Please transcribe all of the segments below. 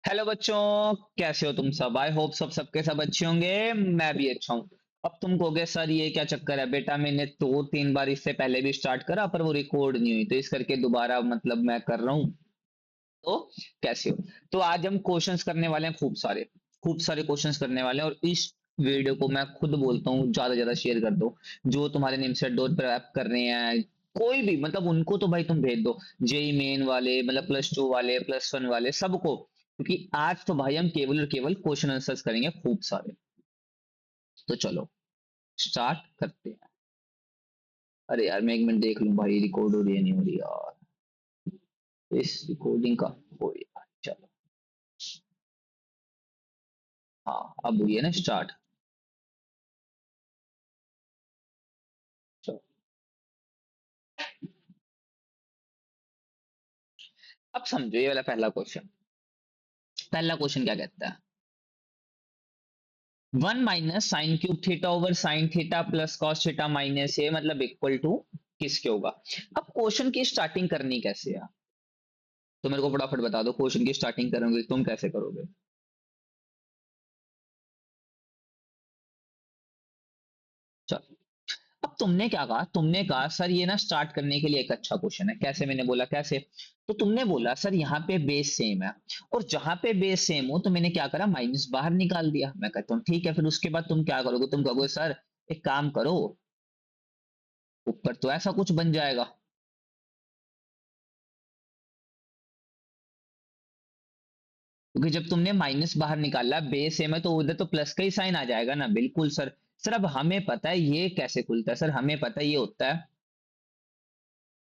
Hello बच्चों, कैसे हो तुम सब। आई होप सबके सब अच्छे होंगे। मैं भी अच्छा हूँ। अब तुम कहोगे सर ये क्या चक्कर है बेटा, मैंने 2-3 बार इससे पहले भी स्टार्ट करा पर वो रिकॉर्ड नहीं हुई, तो इस करके दोबारा मतलब मैं कर रहा हूँ। तो कैसे हो। तो आज हम क्वेश्चंस करने वाले हैं, खूब सारे क्वेश्चंस करने वाले हैं। और इस वीडियो को मैं खुद बोलता हूँ ज्यादा से ज्यादा शेयर कर दो। जो तुम्हारे नेम से डोर प्रैप कर रहे हैं, कोई भी मतलब उनको तो भाई तुम भेज दो। जेई मेन वाले मतलब +2 वाले +1 वाले सबको, क्योंकि आज तो भाई हम केवल और केवल क्वेश्चन आंसर्स करेंगे खूब सारे। तो चलो स्टार्ट करते हैं। अरे यार मैं 1 मिनट देख लूं भाई, रिकॉर्ड हो रही है नहीं हो रही यार। इस रिकॉर्डिंग का हो यार, चलो। हाँ अब हुई है ना स्टार्ट। चलो अब समझो ये वाला पहला क्वेश्चन। पहला क्वेश्चन क्या कहता है। 1 - sin³ theta over sin theta plus cos theta minus ए मतलब इक्वल टू किसके होगा। अब क्वेश्चन की स्टार्टिंग करनी कैसे है, तो मेरे को फटाफट बता दो। क्वेश्चन की स्टार्टिंग करोगे तुम कैसे करोगे। चलो अब तुमने क्या कहा, तुमने कहा सर ये ना स्टार्ट करने के लिए एक अच्छा क्वेश्चन है। कैसे, मैंने बोला कैसे। तो तुमने बोला सर यहाँ पे बेस सेम है, और जहां पे बेस सेम हो तो मैंने क्या करा, माइनस बाहर निकाल दिया। मैं कहता हूँ ठीक है, फिर उसके बाद तुम क्या करोगे, तुम कहोगे सर एक काम करो, ऊपर तो ऐसा कुछ बन जाएगा। क्योंकि जब तुमने माइनस बाहर निकाला, बेस सेम है, तो उधर तो प्लस का ही साइन आ जाएगा ना। बिल्कुल सर। सर अब हमें पता है ये कैसे खुलता है, सर हमें पता है ये होता है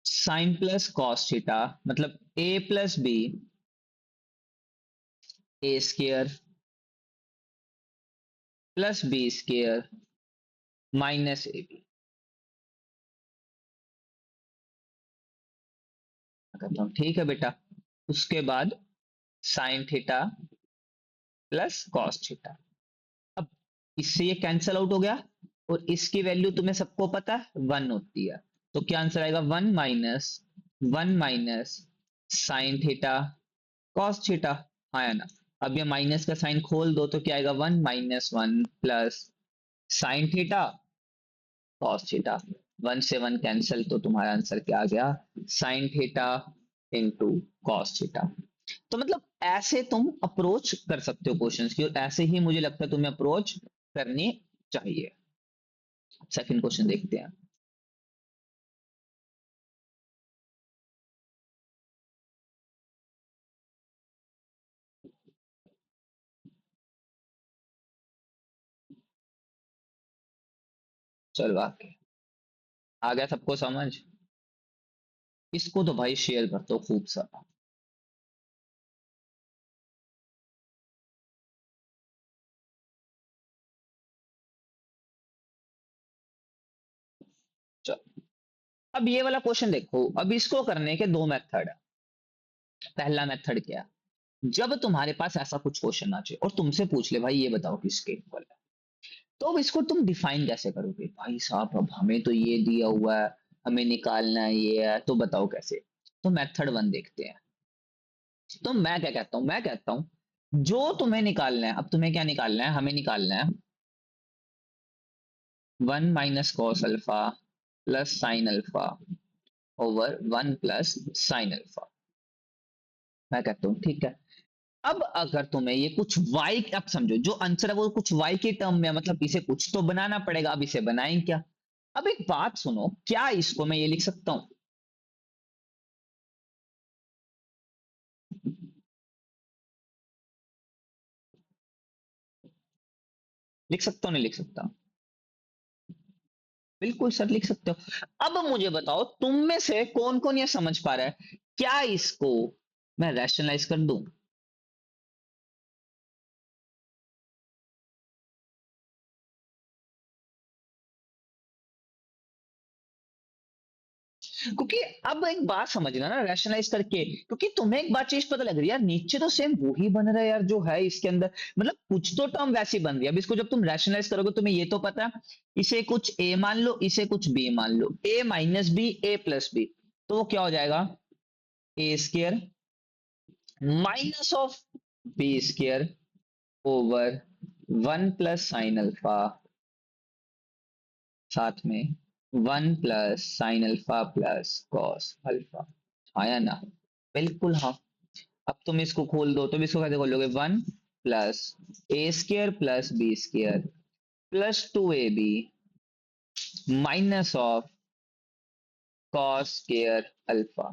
साइन प्लस कॉस थीटा, मतलब a+b a² +b² -ab। कहता हूँ ठीक है बेटा। उसके बाद sign theta plus cos theta. अब इससे ये कैंसल आउट हो गया, और इसकी वैल्यू तुम्हें सबको पता है 1 होती है। तो क्या आंसर आएगा, 1 - साइन थीटा कॉस थीटा। हाँ है ना। अब ये माइनस का साइन खोल दो तो क्या आएगा, 1 - 1 plus sine theta cos theta. 1 से 1 कैंसिल, तो तुम्हारा आंसर क्या आ गया, sine theta into cos theta. तो मतलब ऐसे तुम अप्रोच कर सकते हो क्वेश्चंस की, और ऐसे ही मुझे लगता है तुम्हें अप्रोच करनी चाहिए। सेकंड क्वेश्चन देखते हैं। चलो आगे। आ गया सबको समझ। इसको तो भाई शेयर कर दो खूब सारा। चलो अब ये वाला क्वेश्चन देखो, अब इसको करने के दो मेथड है। पहला मेथड क्या है, जब तुम्हारे पास ऐसा कुछ क्वेश्चन आ जाए और तुमसे पूछ ले भाई ये बताओ किसके इक्वल है, तो अब इसको तुम डिफाइन कैसे करोगे। भाई साहब अब हमें तो ये दिया हुआ है, हमें निकालना है ये है, तो बताओ कैसे। तो मेथड 1 देखते हैं। तो मैं क्या कहता हूं, मैं कहता हूं जो तुम्हें निकालना है, अब तुम्हें क्या निकालना है, हमें निकालना है 1 - cos alpha plus sine alpha over 1 + sin alpha. मैं कहता हूं ठीक है। अब अगर तुम्हें ये कुछ y, अब समझो जो आंसर है वो कुछ y के टर्म में है, मतलब इसे कुछ तो बनाना पड़ेगा। अब इसे बनाएं क्या। अब एक बात सुनो, क्या इसको मैं ये लिख सकता हूं, लिख सकता हूं नहीं लिख सकता। बिल्कुल सर लिख सकते हो। अब मुझे बताओ तुम में से कौन कौन ये समझ पा रहा है, क्या इसको मैं रैशनलाइज कर दूं। क्योंकि अब एक बात समझना ना रैशनलाइज करके, क्योंकि तुम्हें एक बात चीज पता लग रही है यार, नीचे तो सेम वो ही बन रहा है यार जो है इसके अंदर। मतलब कुछ तो टर्म वैसी बन रही है। अब इसको जब तुम रैशनलाइज करोगे तुम्हें ये तो पता है, इसे कुछ a मान लो, इसे कुछ b मान लो, a - b a+b, तो वो क्या हो जाएगा, a² - of b square over 1 plus sine alpha, साथ में 1 plus sine alpha plus cos alpha. आया ना? बिल्कुल हाँ। अब तुम इसको खोल दो, तुम इसको कैसे खोलोगे? 1 plus A square plus B square plus 2ab minus of cos square alpha.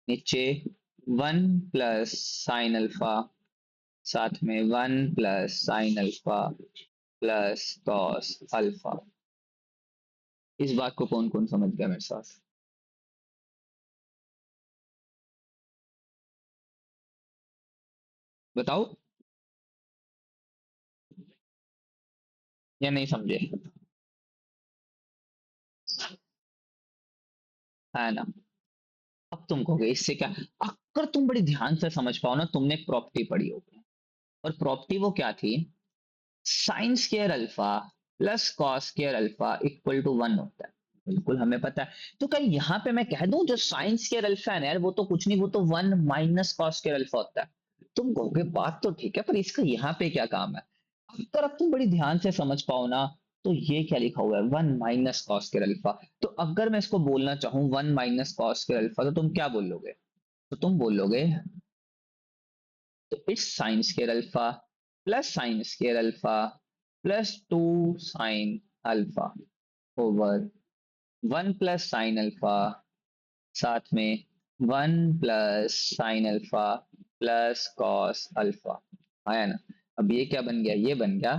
नीचे 1 प्लस साइन अल्फा, साथ में 1 plus sine alpha plus cos alpha. इस बात को कौन कौन समझ गया मेरे साथ? बताओ। या नहीं समझे? है ना? अब तुम कहोगे इससे क्या? अगर तुम बड़ी ध्यान से समझ पाओ ना, तुमने एक प्रॉपर्टी पढ़ी होगी, और प्रॉपर्टी वो क्या थी? Sine square alpha plus cos square alpha equal to 1 होता है। बिल्कुल हमें पता है। तो कल यहाँ पे मैं कह दूं जो साइन स्क्वायर अल्फा है ना यार, वो तो कुछ नहीं, वो तो 1 माइनस कॉस स्क्वायर अल्फा होता है। तुम कहोगे बात तो ठीक है, पर इसका यहाँ पे क्या काम है? अगर अब तुम बड़ी ध्यान से समझ पाओ ना, तो ये क्या लिखा हुआ है? 1 माइनस कॉस स्क्वायर अल्फा। तो अगर मैं इसको बोलना चाहूँ 1 माइनस कॉस स्क्वायर अल्फा, तो तुम क्या बोलोगे? तो तुम बोलोगे, तो it's sign square alpha plus sign square alpha plus 2 sine alpha over 1 plus sine alpha, साथ में 1 plus sine alpha plus cos alpha. आया ना? अब ये क्या बन गया? ये बन गया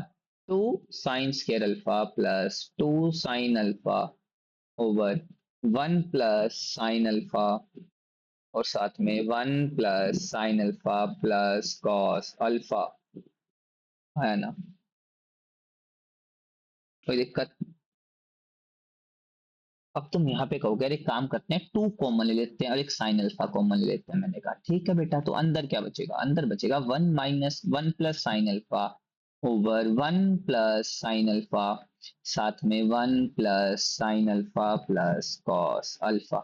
2 sign square alpha plus 2 sine alpha over 1 plus sine alpha, और साथ में 1 plus sine alpha plus cos alpha. है ना? कोई दिक्कत? अब तुम यहाँ पे कहोगे, अरे एक काम करते हैं, 2 कॉमन ले लेते हैं और एक साइन अल्फा कॉमन ले लेते हैं। मैंने कहा ठीक है बेटा, तो अंदर क्या बचेगा? अंदर बचेगा 1 plus sine alpha over 1 plus sine alpha, साथ में 1 plus sine alpha plus cos alpha.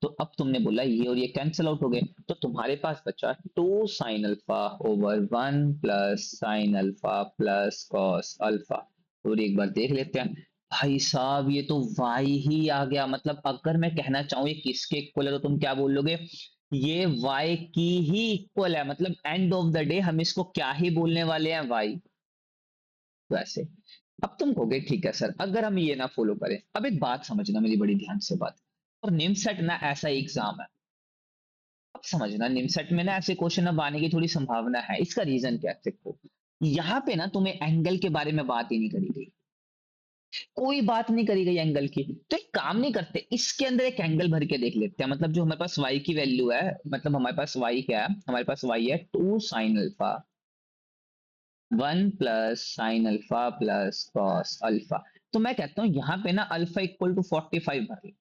तो अब तुमने बोला ये और ये कैंसिल आउट हो गए, तो तुम्हारे पास बचा 2 sine alpha over 1 plus sine alpha plus cos alpha. और एक बार देख लेते हैं। भाई साहब, ये तो y ही आ गया। मतलब अगर मैं कहना चाहूँ ये किसके इक्वल है, तो तुम क्या बोलोगे? ये y की ही इक्वल है। मतलब एंड ऑफ द डे हम इसको क्या ही बोलने वाले हैं? y। वैसे अब तुम कहोगे ठीक है सर, अगर हम ये ना फॉलो करें। अब एक बात समझना मेरी बड़ी ध्यान से बात, और निमसेट ना ऐसा एग्जाम है। अब समझना, निमसेट में ना ऐसे क्वेश्चन अब आने की थोड़ी संभावना है। इसका रीजन क्या है? देखो, यहाँ पे ना तुम्हें एंगल के बारे में बात ही नहीं करी गई। कोई बात नहीं करी गई एंगल की। तो एक काम नहीं करते, इसके अंदर एक एंगल भर के देख लेते हैं। मतलब जो हमारे पास y की वैल्यू है, मतलब हमारे पास y क्या है? हमारे पास y है 2 sine alpha 1 plus sine alpha plus cos alpha. तो मैं कहता हूं यहाँ पे ना अल्फा इक्वल टू 45 भर लो।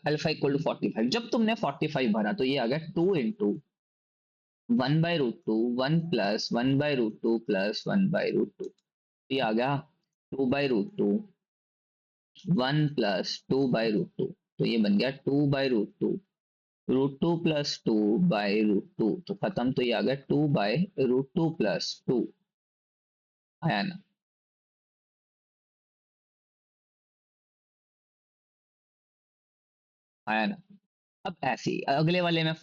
अल्फा इक्वल टू 45, जब तुमने 45 भरा तो ये आ गया 2 इंटू 1/√2 1 प्लस 1/√2 प्लस 1/√2। ये आ गया 2/√2 1 प्लस 2/√2। तो ये बन गया 2/√2 √2 प्लस 2/√2। तो खत्म। तो ये आ गया 2/√2 प्लस 2। आया ना? आया ना? अब ऐसे ही अगले वाले में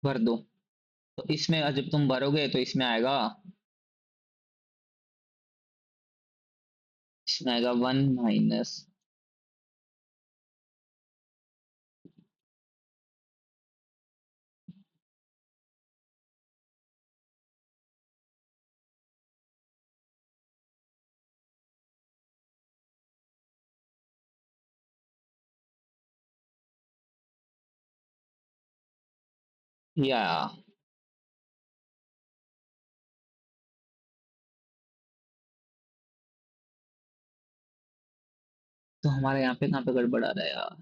भर दो। तो इसमें जब तुम भरोगे तो इसमें आएगा 1 माइनस। या तो हमारे यहाँ पे कहाँ पे गड़बड़ आ रहा है यार?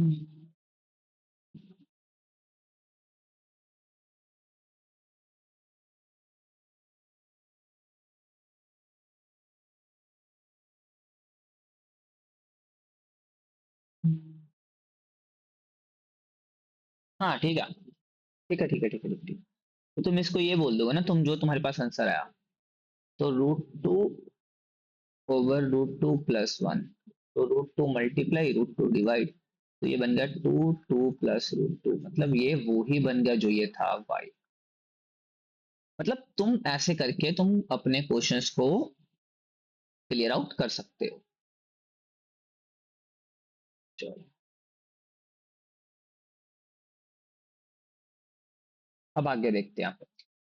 हम्म। हाँ ठीक है, ठीक है, ठीक है, ठीक है, ठीक है। तो तुम इसको ये बोल दोगे ना, तुम जो तुम्हारे पास आंसर आया, तो √2 ओवर √2 प्लस वन, तो √2 मल्टीप्लाई √2 डिवाइड, तो ये बन गया 2 प्लस √2, मतलब ये वो ही बन गया जो ये था वाई। मतलब तुम ऐसे करके तुम अपने क्वेश्चंस को क्लियर आउट कर सकते हो। चलो, अब आगे देखते हैं।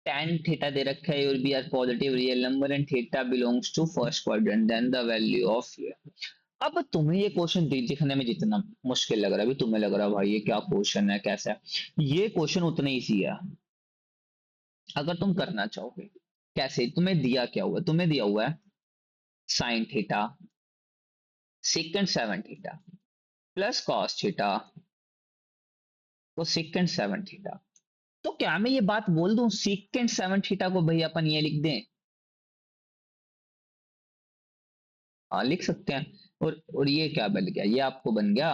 tan थीटा दे रखा है, will be a positive real number and theta belongs to first quadrant, then the value of. अब तुम्हें ये क्वेश्चन दिखने में जितना मुश्किल लग रहा है, अभी तुम्हें लग रहा है भाई ये क्या क्वेश्चन है, कैसा है, ये क्वेश्चन उतना इजी है अगर तुम करना चाहोगे। कैसे, तुम्हें दिया क्या हुआ है, तुम्हें दिया हुआ है sine theta second seven theta plus cos theta को सेकेंड सेवन थीटा। तो क्या मैं ये बात बोल दूं सेकेंड सेवन थीटा को भाई अपन ये लिख दें? हाँ लिख सकते हैं। और ये क्या बन गया, ये आपको बन गया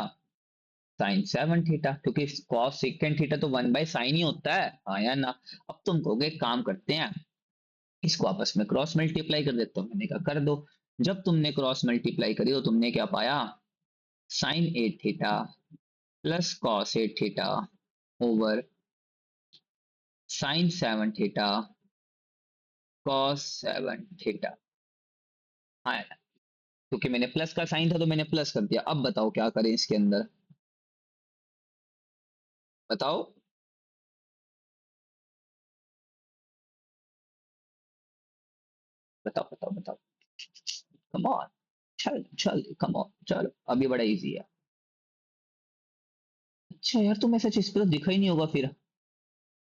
साइन सेवन थीटा, क्योंकि कॉस सेकेंड थीटा तो 1/साइन ही होता है, हाँ या ना। अब तुम कहोगे एक काम करते हैं, इसको आपस में क्रॉस मल्टीप्लाई कर देता हूँ, मैंने कहा कर दो। जब तुमने क्रॉस मल्टीप्लाई करी तो तुमने क्या पाया, sine eight theta plus cos eight theta over sine seven theta cos seven theta. हाँ, क्योंकि मैंने प्लस का साइन था तो मैंने प्लस कर दिया। अब बताओ क्या करें इसके अंदर, बताओ। बताओ बताओ बताओ, कम ऑन, चल चल कम ऑन, चलो अभी बड़ा इजी है। अच्छा यार, तुम ऐसा चीज पे तो दिखा ही नहीं होगा फिर,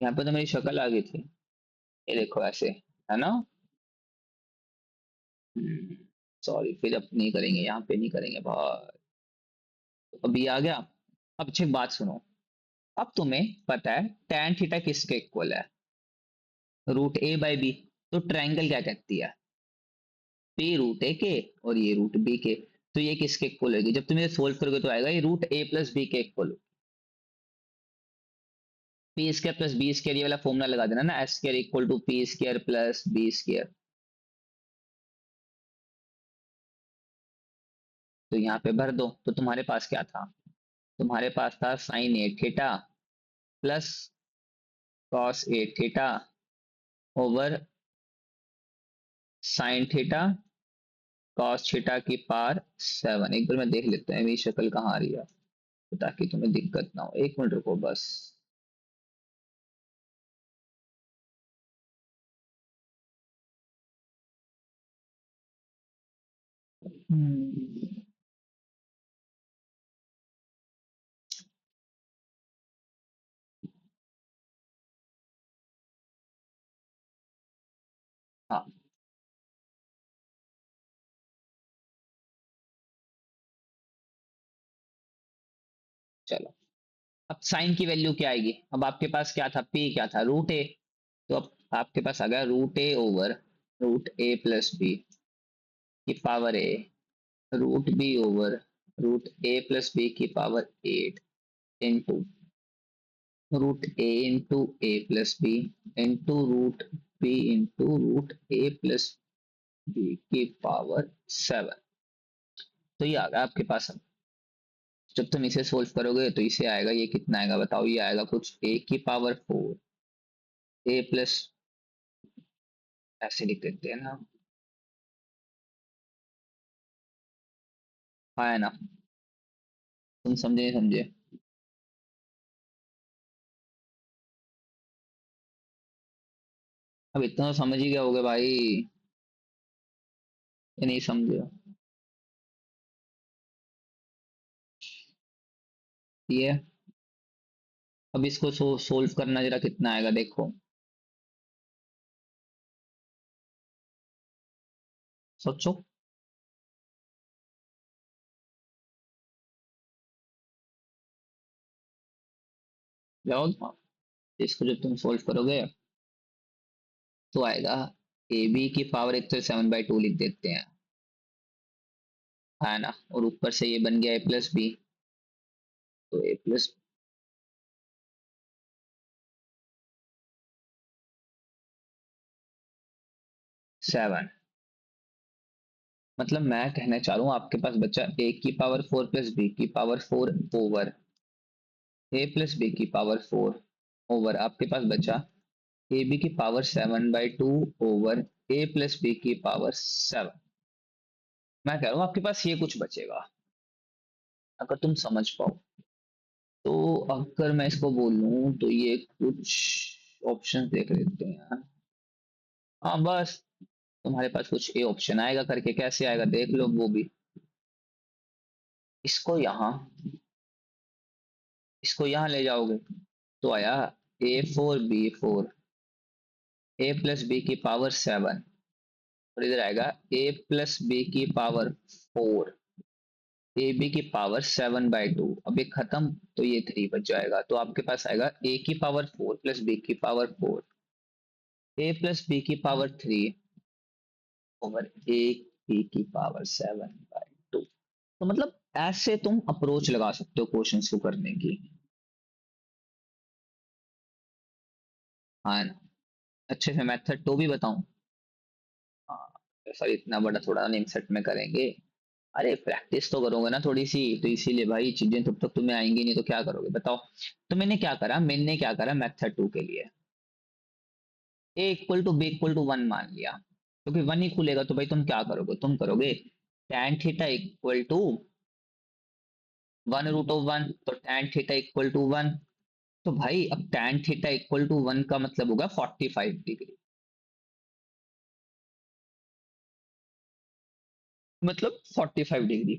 यहाँ पे तो मेरी शक्ल आ गई थी। ये देखो ऐसे, है ना? सॉरी, फिर अब नहीं करेंगे, यहाँ पे नहीं करेंगे भाई। तो अभी आ गया। अब अच्छी बात सुनो। अब तुम्हें पता है tan थीटा किसके इक्वल है, √a/b। तो ट्रायंगल क्या कहती है, p √a के और ये √b के। तो ये किसके इक्वल होगी, जब तुम ये सोल्व करोगे तो आएगा ये √a+b के equal. P square plus B square, ये वाला फॉर्मूला लगा देना ना, s square equal to p square plus B square. तो यहाँ पे भर दो, तो तुम्हारे पास क्या था, तुम्हारे पास था sine eight theta plus cos eight theta over sine theta cos theta की पावर सेवन। एक बार मैं देख लेता हूँ मेरी शक्ल कहाँ आ रही है, तो ताकि तुम्हें दिक्कत ना हो, एक मिनट रुको बस। हम्म, हाँ चलो। अब साइन की वैल्यू क्या आएगी, अब आपके पास क्या था, p क्या था, √a। तो अब आपके पास आ गया √a ओवर √a+b की power a, √b over √a+b की power 8 into √a into a+b into √b into √a+b की पावर 7। तो ये आ गया आपके पास। जब तुम इसे सोल्व करोगे तो इसे आएगा, ये कितना आएगा बताओ, ये आएगा कुछ a⁴ a+, ऐसे लिख देते हैं ना, हाँ है ना? तुम समझे नहीं समझे? अब इतना तो समझ ही गए होगे भाई, ये नहीं समझे हो? ये अब इसको सोल्व करना जरा कितना आएगा देखो, सोचो। जाओ तुम, इसको जब तुम सोल्व करोगे तो आएगा ए बी की पावर, एक तो 7/2 लिख देते हैं, है ना, और ऊपर से ये बन गया A+B, तो A+7। मतलब मैं कहना चाह रहा हूँ आपके पास बचा A⁴ plus B⁴ over A+B⁴ over आपके पास बचा AB⁴ ओवर A+B⁴ मैं कह रहा हूँ आपके पास ये कुछ बचेगा, अगर तुम समझ पाओ तो। अगर मैं इसको बोलूं तो ये कुछ ऑप्शन देख लेते हैं। हाँ बस, तुम्हारे पास कुछ ए ऑप्शन आएगा करके, कैसे आएगा देख लो वो भी। इसको यहाँ, ले जाओगे तो आया A⁴ B⁴ A+B⁴ 7, और इधर आएगा A+B⁴ AB⁴ 7/2। अब ये खत्म तो ये 3 बच जाएगा, तो आपके पास आएगा A⁴ plus B⁴ A+B⁴ 3 over A⁴ 7/2। तो मतलब ऐसे तुम अप्रोच लगा सकते हो क्वेश्चंस को करने की। हाँ, अच्छे से मेथड 2 भी बताऊं? हाँ सर, इतना बड़ा थोड़ा नेम सेट में करेंगे। अरे प्रैक्टिस तो करोगे ना थोड़ी सी, तो इसीलिए भाई चीजें तब तक तुम्हें आएंगी नहीं तो क्या करोगे बताओ। तो मैंने क्या करा मेथड 2 के लिए, A = B = 1 मान लिया, क्योंकि 1 ही खुलेगा तो भाई तुम क्या करोगे, तुम करोगे tan θ = 1√1, तो tan θ = 1। तो भाई अब tan θ = 1 का मतलब होगा 45 डिग्री, मतलब 45 डिग्री।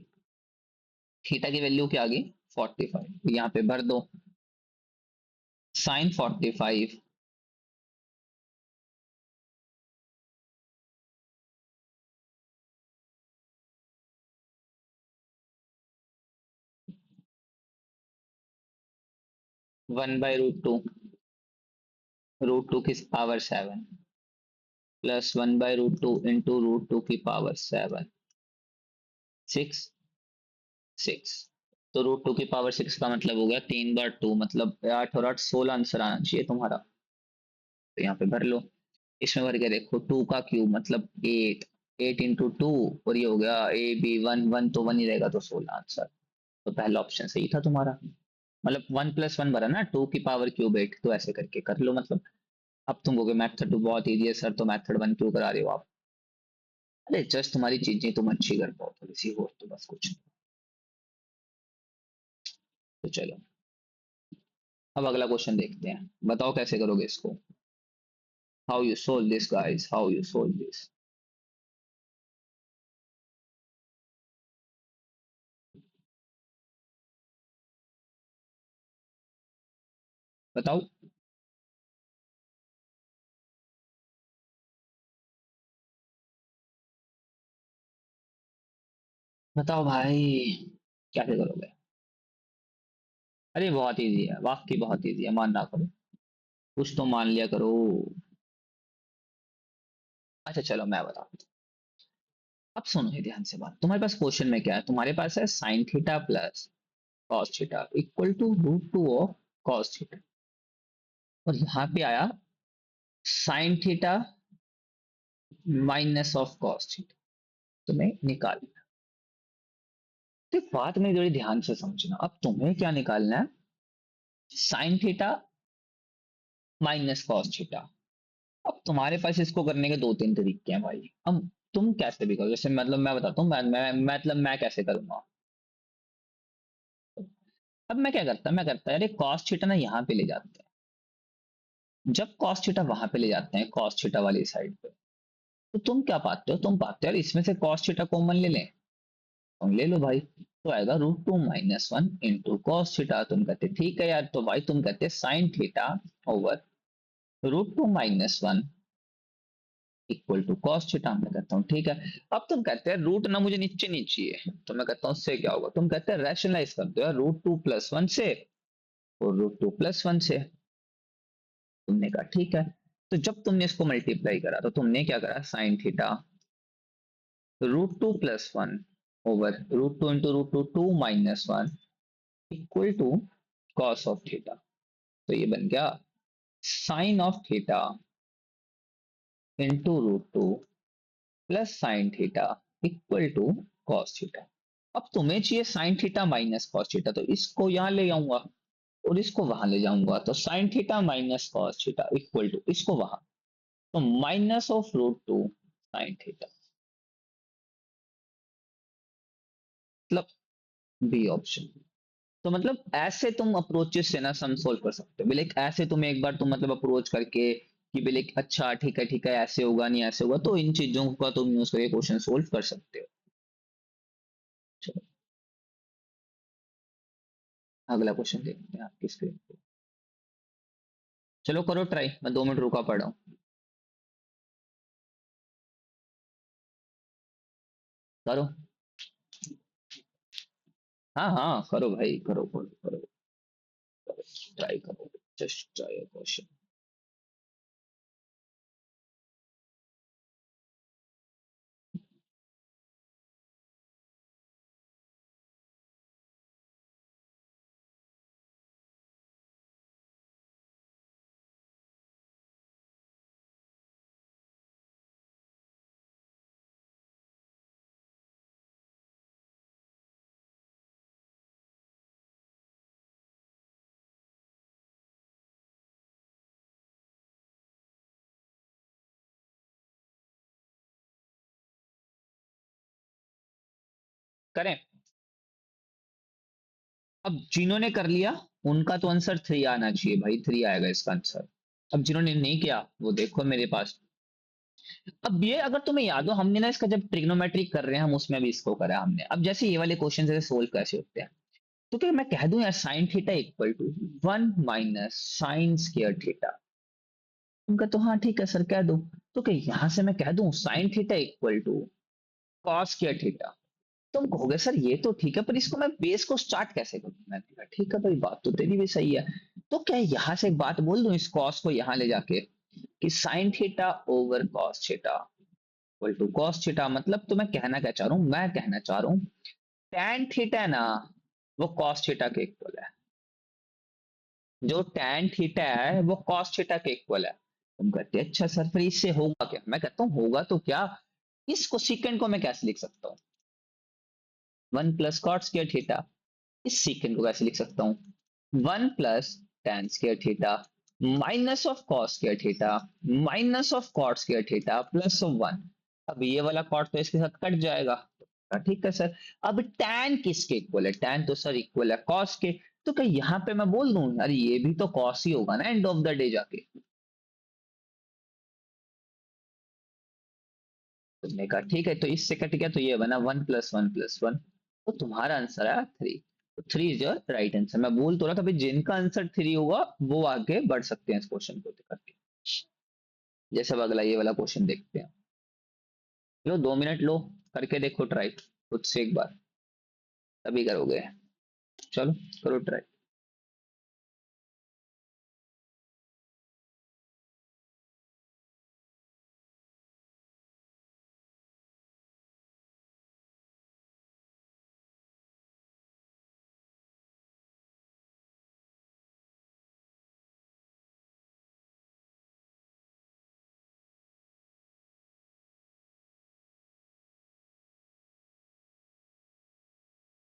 थीटा की वैल्यू क्या आ गई 45, तो यहाँ पे भर दो साइन 45, 1/√2, √2 की पावर 7 प्लस 1/√2 इंटू √2 की पावर 7, 6 तो √2 की पावर 6 का मतलब हो गया 3/2, मतलब 8 और 8 16 आंसर आना चाहिए तुम्हारा। तो यहाँ पे भर लो, इसमें भर के देखो 2 का क्यूब मतलब 8, 8 इंटू 2, और ये हो गया AB 1 1, तो 1 ही रहेगा तो 16 आंसर। तो पहला ऑप्शन सही था तुम्हारा, मतलब 1 + 1 भरा ना, 2 की पावर क्यूब 8, तो ऐसे करके कर लो मतलब। अब तुम कहोगे मेथड 2 बहुत इजी है सर, तो मेथड 1 क्यों करा रहे हो आप? अरे जस्ट तुम्हारी चीजें तुम अच्छी कर पाओ थोड़ी सी, और तो बस कुछ नहीं। तो चलो अब अगला क्वेश्चन देखते हैं, बताओ कैसे करोगे इसको। How you solve this guys, how you solve this, बताओ। बताओ भाई, कैसे करोगे? अरे बहुत इजी है, वाकई बहुत इजी है, मान ना करो, कुछ तो मान लिया करो। अच्छा चलो मैं बताता हूँ। अब सुनो ये ध्यान से बात, तुम्हारे पास क्वेश्चन में क्या है, तुम्हारे पास है sine theta plus cos theta equal to √2 of cos theta, और यहाँ पे आया sine theta minus of cos theta, तुम्हें निकालना। तो एक बात में थोड़ी ध्यान से समझना, अब तुम्हें क्या निकालना है, sine theta minus cos theta. अब तुम्हारे पास इसको करने के दो तीन तरीके हैं भाई, अब तुम कैसे भी करो, जैसे मतलब मैं बताता हूँ, मतलब मैं कैसे करूंगा। अब मैं क्या करता, अरे कॉस थीटा ना यहाँ पे ले जाते हैं, जब कॉस थीटा वहां पे ले जाते हैं कॉस थीटा वाली साइड पे, तो तुम क्या पाते हो, तुम पाते हो यार इसमें से कॉस थीटा कॉमन ले लें, तुम ले लो भाई, तो आएगा √2 - 1 इंटू कॉस थीटा, तुम कहते ठीक है यार, तो भाई तुम कहते sine theta over √2 - 1 equal to cos theta, मैं कहता हूँ ठीक है। अब तुम कहते हैं रूट ना मुझे नीचे नहीं चाहिए, तो मैं कहता हूँ उससे क्या होगा, तुम कहते हैं रैशनलाइज कर दो यार √2 + 1 से, और √2 + 1 से। तुमने कहा ठीक है। तो जब तुमने इसको मल्टीप्लाई करा तो तुमने क्या करा, sine theta √2 + 1 over √2 into √2 2 - 1 equal to cos of theta. तो ये बन गया sine of theta into √2 plus sine theta equal to cos theta. अब तुम्हें चाहिए sine theta minus cos theta, तो इसको यहां ले जाऊंगा और इसको वहां ले जाऊंगा, तो sine theta minus cos theta equal to इसको वहां, तो माइनस ऑफ √2 साइन थीटा, मतलब बी ऑप्शन। तो मतलब ऐसे तुम अप्रोचेस से ना सम सोल्व कर सकते हो, बोले ऐसे तुम एक बार तुम मतलब अप्रोच करके कि बोले अच्छा ठीक है ऐसे होगा नहीं ऐसे होगा, तो इन चीजों का तुम यूज करके क्वेश्चन सोल्व कर सकते हो। चलो अगला क्वेश्चन देखते हैं आपकी स्क्रीन पे। चलो करो ट्राई, मैं 2 मिनट रुका पड़ा हूँ। करो। हाँ हाँ करो भाई, करो करो करो, ट्राई करो, जस्ट ट्राई क्वेश्चन। करें। अब जिन्होंने कर लिया उनका तो आंसर 3 आना चाहिए भाई, 3 आएगा इसका आंसर। अब जिन्होंने नहीं किया वो देखो मेरे पास। अब ये अगर तुम्हें याद हो, हमने ना इसका जब ट्रिग्नोमेट्री कर रहे हैं हम उसमें भी इसको करा हमने। अब जैसे ये वाले क्वेश्चन जैसे सोल्व कैसे होते हैं, तो क्या मैं कह दूं यार sine theta equal to 1 - sine square theta. उनका तो हाँ ठीक है सर कह दो। तो क्या यहां से मैं कह दूं sine theta equal to cos square theta. तुम कहोगे सर ये तो ठीक है, पर इसको मैं बेस को स्टार्ट कैसे करूं। मैंने कहा ठीक है भाई, बात तो तेरी भी सही है। तो क्या यहां से एक बात बोल दूं, इस कॉस को यहां ले जाके कि sine theta over cos theta equal to cos theta. मतलब तो मैं कहना क्या चाह रहा हूं, मैं कहना चाह रहा हूं टैन थीटा है ना, वो कॉस थीटा के इक्वल है। जो टैन थीटा है वो कॉस थीटा के इक्वल है। तुम कहते हैं अच्छा सर फिर इससे होगा क्या, मैं कहता हूं होगा तो क्या, इसको सीकेंड को मैं कैसे लिख सकता हूँ, 1 + cot स्क्वायर थीटा। इस सीकेंड को कैसे लिख सकता हूँ, 1 + tan square theta minus of cos square theta minus of cot square theta plus of 1। अब ये वाला कॉट तो इसके साथ कट जाएगा। ठीक है सर। अब tan किसके इक्वल है, tan तो सर इक्वल है कॉस के। तो क्या यहाँ पे मैं बोल दूं अरे ये भी तो कॉस ही होगा ना एंड ऑफ द डे जाके। तुमने कहा ठीक है, तो इससे कट गया तो ये बना 1 + 1 + 1। तो तुम्हारा आंसर है 3। तो 3 इज योर राइट आंसर। मैं बोल तो रहा था भाई जिनका आंसर 3 होगा वो आगे बढ़ सकते हैं इस क्वेश्चन को करके। जैसे अब अगला ये वाला क्वेश्चन देखते हैं। लो 2 मिनट लो, करके देखो ट्राई खुद से एक बार, तभी करोगे। चलो करो ट्राई।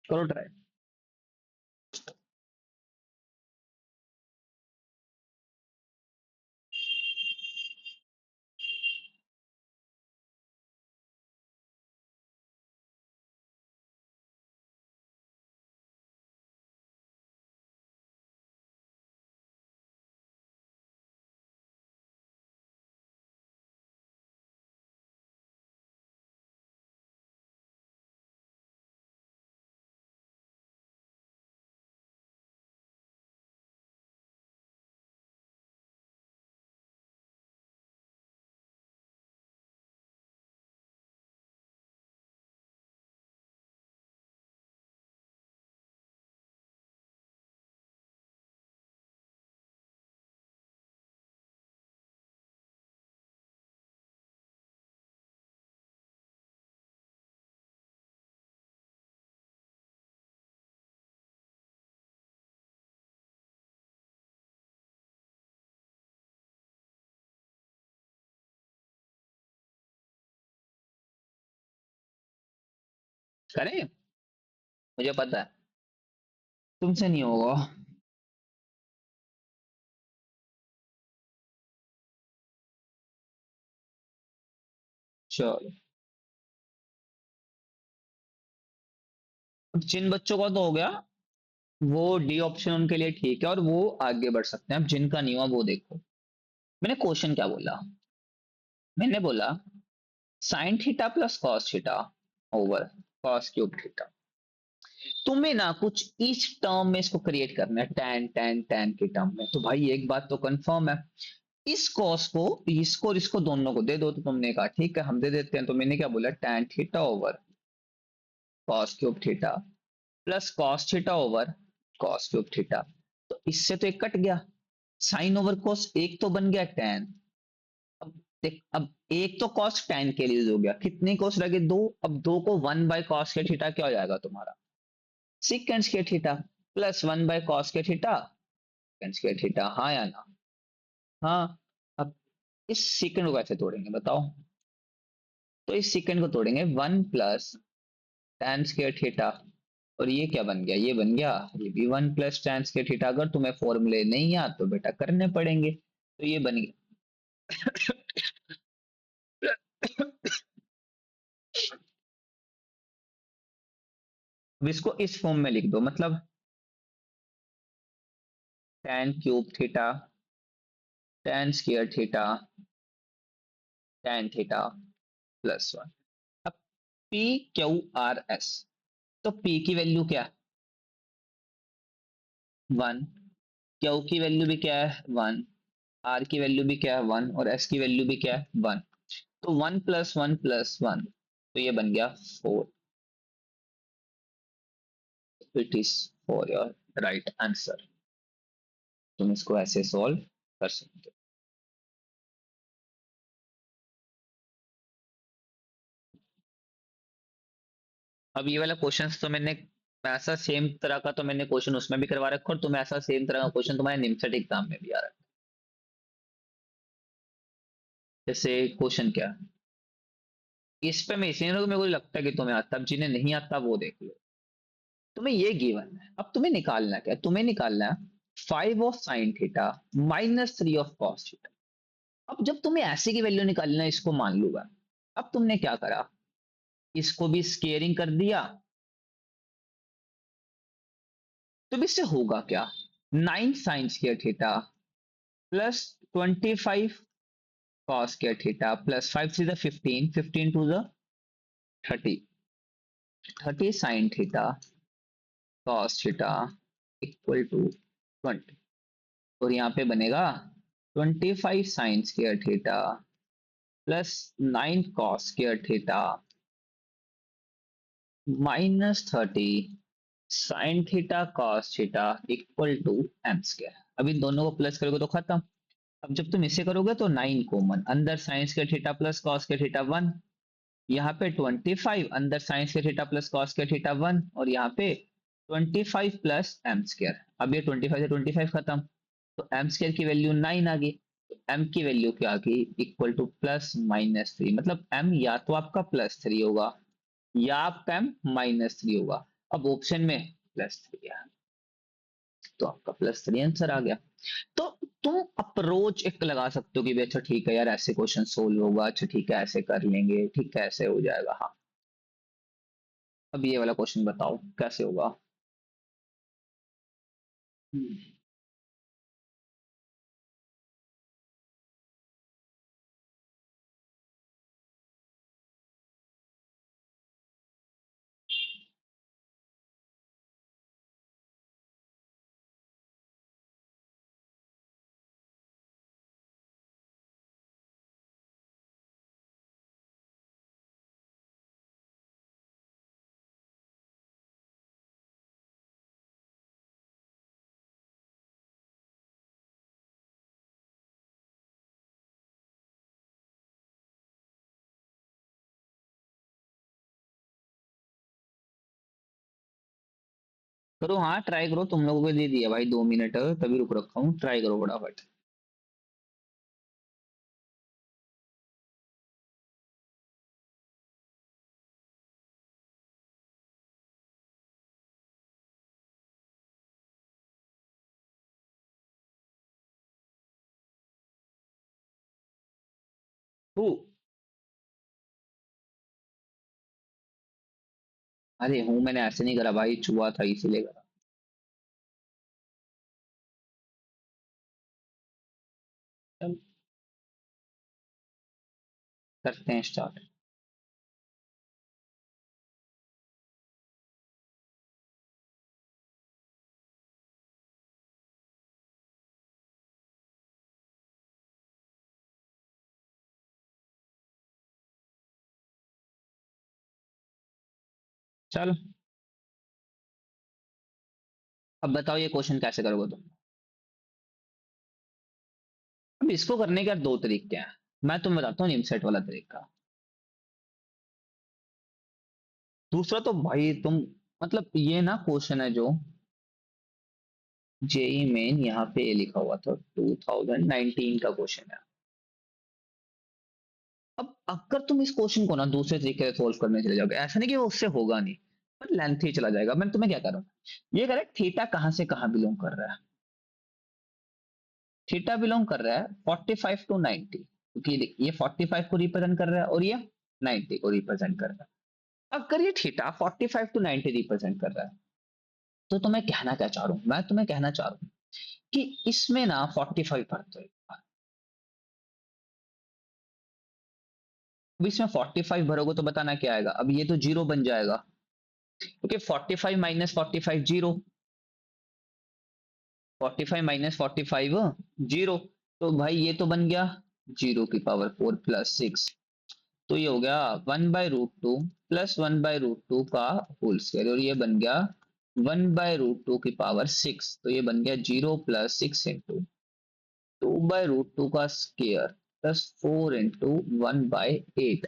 करो ट्राई। करें? मुझे पता है तुमसे नहीं होगा। चलो, अब जिन बच्चों का तो हो गया, वो डी ऑप्शन उनके लिए ठीक है और वो आगे बढ़ सकते हैं। अब जिनका नहीं हुआ वो देखो। मैंने क्वेश्चन क्या बोला? मैंने बोला sign theta plus cos theta over cos cube theta. तुम्हें ना कुछ इस टर्म में इसको क्रिएट करना है, टैन टैन टैन के टर्म में। तो भाई एक बात तो कंफर्म है, इस कॉस को इसको और इसको दोनों को दे दो। तो तुमने कहा ठीक है हम दे देते हैं। तो मैंने क्या बोला, tan theta over cos cube theta plus cos theta over cos cube theta. तो इससे तो एक कट गया, साइन ओवर कॉस एक तो बन गया टैन। अब देख, अब एक तो कॉस टैन के लिए हो गया, कितने कॉस लगे, दो। अब दो को वन बाय कॉस के थीटा क्या हो जाएगा तुम्हारा, सीकेंड के theta, plus one by cos के थीटा सेकेंड के थीटा। हाँ या ना? हाँ। अब इस सीकेंड को कैसे तोड़ेंगे बताओ? तो इस सीकेंड को तोड़ेंगे, one plus tan square theta. और ये क्या बन गया, ये बन गया ये भी one plus tan square theta. अगर तुम्हें फॉर्मूले नहीं याद तो बेटा करने पड़ेंगे। तो ये बन गया। अब इसको इस फॉर्म में लिख दो, मतलब tan cube theta tan square theta tan theta plus one. अब पी क्यू आर एस, तो पी की वैल्यू क्या है, वन। क्यू की वैल्यू भी क्या है, वन। आर की वैल्यू भी क्या है, वन। और एस की वैल्यू भी क्या है, वन। तो one plus one plus one, तो ये बन गया four. It is for your right answer. तुम इसको ऐसे सॉल्व कर सकते हो। अब ये वाला क्वेश्चन तो मैंने ऐसा सेम तरह का तो मैंने क्वेश्चन उसमें भी करवा रखा, और तुम ऐसा सेम तरह का क्वेश्चन तुम्हारे निमसेट एग्जाम में भी आ रहा है। जैसे क्वेश्चन क्या है? इस पे मैं इसलिए मेरे को लगता है कि तुम्हें आता, अब जिन्हें नहीं आता वो देख लो। तुम्हें ये गिवन है, अब तुम्हें निकालना क्या है, तुम्हें निकालना है five of sine theta minus three of cos theta. अब जब तुम्हें ऐसे की वैल्यू निकालना है, इसको मान लूंगा। अब तुमने क्या करा, इसको भी स्केयरिंग कर दिया। तो अब इससे होगा क्या, nine sine square theta plus 25 cos square theta plus five से 15, 15 to the 30, 30 sine theta cos theta equal to 20। और यहाँ पे बनेगा 25 sine square theta plus 9 cos square theta minus 30 sine theta cos theta equal to M square. अब इन दोनों को plus करोगे तो खत्म। अब जब तुम इसे करोगे तो नाइन कॉमन, अंदर sign square theta plus cos square theta one. यहाँ पे 25 अंदर sign square theta plus cos square theta one. और यहाँ पे 25 प्लस एम स्क्वायर। अब ये 25 से 25 खत्म, तो एम स्क्वायर की वैल्यू 9 आ गई। तो एम की वैल्यू क्या आ गई, equal two plus minus three. मतलब एम या तो आपका प्लस थ्री होगा या आपका एम माइनस थ्री होगा। अब ऑप्शन में प्लस थ्री है, तो आपका प्लस थ्री आंसर आ गया। तो तुम अप्रोच एक लगा सकते हो कि भी अच्छा ठीक है यार, ऐसे क्वेश्चन सोल्व होगा, अच्छा ठीक है ऐसे कर लेंगे, ठीक है ऐसे हो जाएगा। हाँ, अब ये वाला क्वेश्चन बताओ कैसे होगा। हम्म, करो, हाँ ट्राई करो, तुम लोगों को दे दिया भाई 2 मिनट, तभी रुक रखा हूँ, ट्राई करो फटाफट। हु? अरे हूँ मैंने ऐसे नहीं करा भाई, छुआ था इसीलिए करा। चल करते हैं स्टार्ट। चल अब बताओ ये क्वेश्चन कैसे करोगे तुम। अब इसको करने के यार दो तरीके हैं। मैं तुम्हें बताता हूँ निमसेट वाला तरीका। दूसरा तो भाई तुम, मतलब ये ना क्वेश्चन है जो जेई मेन यहाँ पे ये लिखा हुआ था, 2019 का क्वेश्चन है। अब अगर तुम इस क्वेश्चन को ना दूसरे तरीके से सोल्व करने चले जाओगे, ऐसा नहीं कि वो उससे होगा नहीं, पर लेंथ ही चला जाएगा। मैं तुम्हें क्या करूँ, ये करें थीटा कहाँ से कहाँ बिलोंग कर रहा है। थीटा बिलोंग कर रहा है 45 टू 90, क्योंकि ये 45 को रिप्रेजेंट कर रहा है और ये 90 को रिप्रेजेंट कर रहा है। अगर ये थीटा 45 टू 90 रिप्रेजेंट कर रहा है, तो तुम्हें कहना क्या चाह रहा हूं, मैं तुम्हें कहना चाह रहा हूं कि इसमें ना 45 भर दो। अब इसमें 45 भरोगे तो बताना क्या आएगा, अब ये तो जीरो बन जाएगा, क्योंकि 45 माइनस 45 जीरो, 45 माइनस 45 जीरो। तो भाई ये तो बन गया जीरो की पावर 4 प्लस 6, तो ये हो गया 1/√2 प्लस 1/√2 का होल स्क्वायर, और ये बन गया 1/√2 की पावर 6, तो ये बन गया 0 + 6 × 2/√2 का स्क्वायर प्लस 4 × 1/8,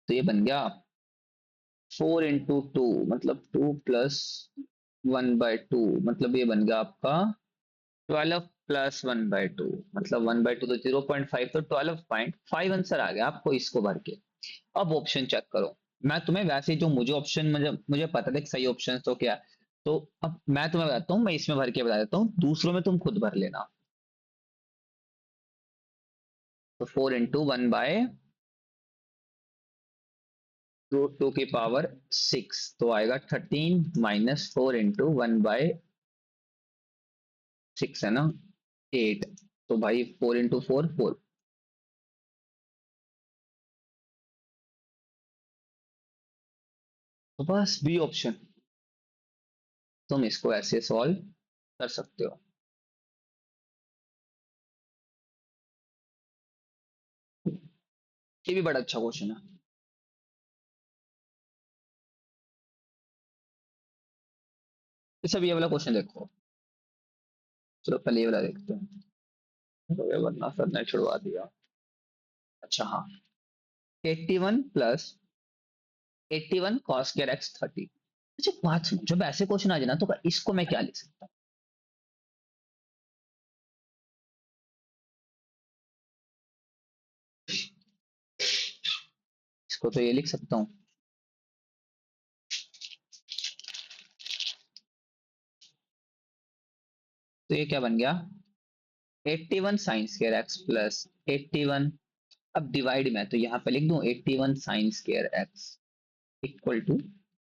तो ये बन गया 4 × 2, मतलब 2 + 1/2, मतलब ये बन गया आपका 12 + 1/2, मतलब 1/2 तो 0.5, तो 12.5 आंसर आ गया आपको इसको भर के। अब ऑप्शन चेक करो। मैं तुम्हें वैसे जो मुझे ऑप्शन, मुझे मुझे पता था कि सही ऑप्शन तो क्या है, तो अब मैं तुम्हें बताता हूँ, मैं इसमें भर के बता देता हूँ, दूसरों में तुम खुद भर लेना। तो 4 × 1/√2 की पावर 6, तो आएगा 13 माइनस 4 × 1/6 है ना, 8। तो भाई 4 × 4 4। तो बस बी ऑप्शन, तुम इसको ऐसे सॉल्व कर सकते हो। ये भी बड़ा अच्छा क्वेश्चन है। इस अब ये वाला क्वेश्चन देखो। चलो पहले ये वाला देखते हैं, तो ये वरना सर ने छुड़वा दिया। अच्छा हाँ, 81 प्लस 81 कॉस स्क्वायर एक्स 30। अच्छा बात सुनो, जब ऐसे क्वेश्चन आ जाए ना, तो इसको मैं क्या लिख सकता हूँ। इसको तो ये लिख सकता हूँ, तो ये क्या बन गया 81 साइन स्क्वायर एक्स प्लस 81, अब डिवाइड में तो यहाँ पे लिख दूं 81 sine square x equal to